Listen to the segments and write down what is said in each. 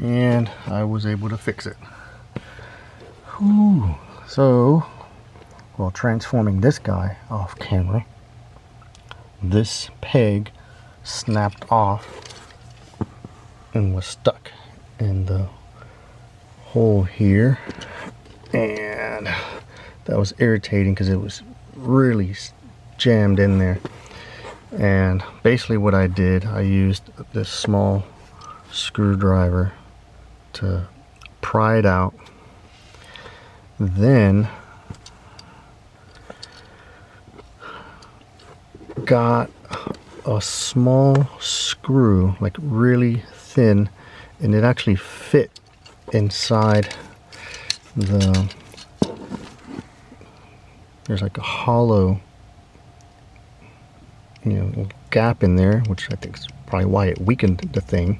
and I was able to fix it. Whew. So, while transforming this guy off camera, this peg snapped off and was stuck in the hole here, and that was irritating because it was really jammed in there. And basically what I did, I used this small screwdriver to pry it out, then got a small screw, like really thin, and it actually fit inside there's like a hollow, gap in there, which I think is probably why it weakened the thing.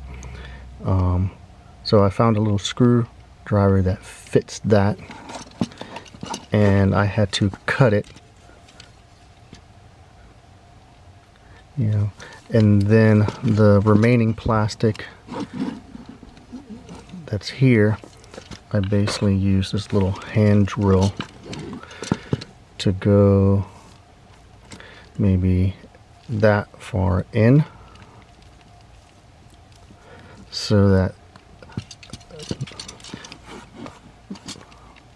So I found a little screwdriver that fits that, and I had to cut it, and then the remaining plastic that's here, I basically used this little hand drill to go maybe that far in, so that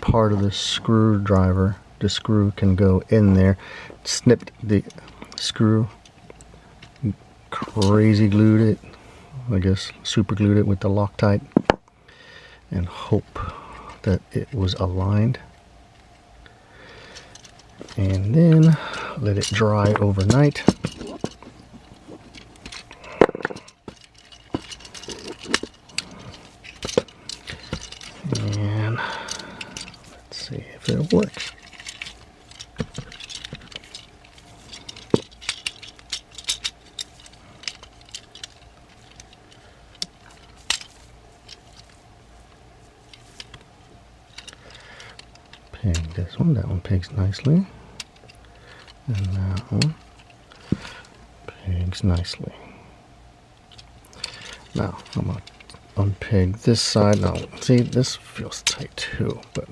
part of the screwdriver, the screw can go in there. Snipped the screw, crazy glued it, I guess super glued it with the Loctite, and hope that it was aligned, and then let it dry overnight. And let's see if it works. Peg this one, that one pegs nicely, and that one pegs nicely. Now I'm going to unpeg this side. Now see, this feels tight too, but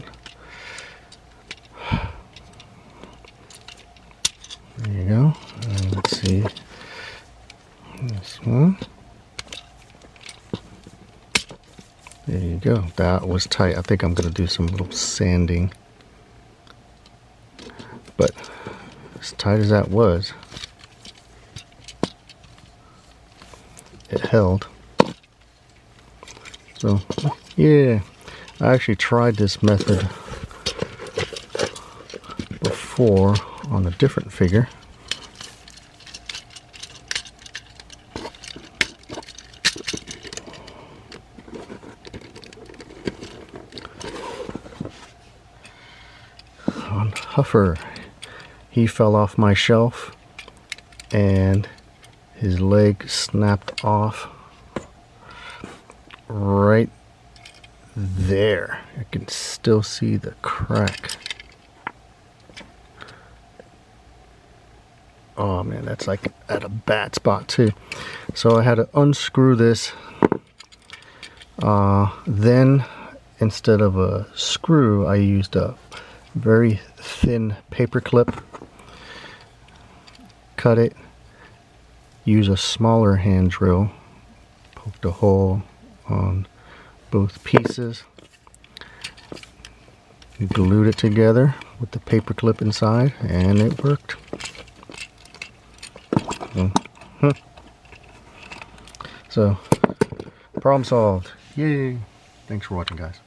there you go. And let's see this one. There you go. That was tight. I think I'm going to do some little sanding. But as tight as that was, it held. So yeah, I actually tried this method before on a different figure. On Huffer, he fell off my shelf and his leg snapped off right there. I can still see the crack. Oh man, that's like at a bad spot too. So I had to unscrew this. Then instead of a screw, I used a very thin paper clip. Cut it, use a smaller hand drill, poked a hole on both pieces, glued it together with the paper clip inside, and it worked. So, problem solved. Yay! Thanks for watching, guys.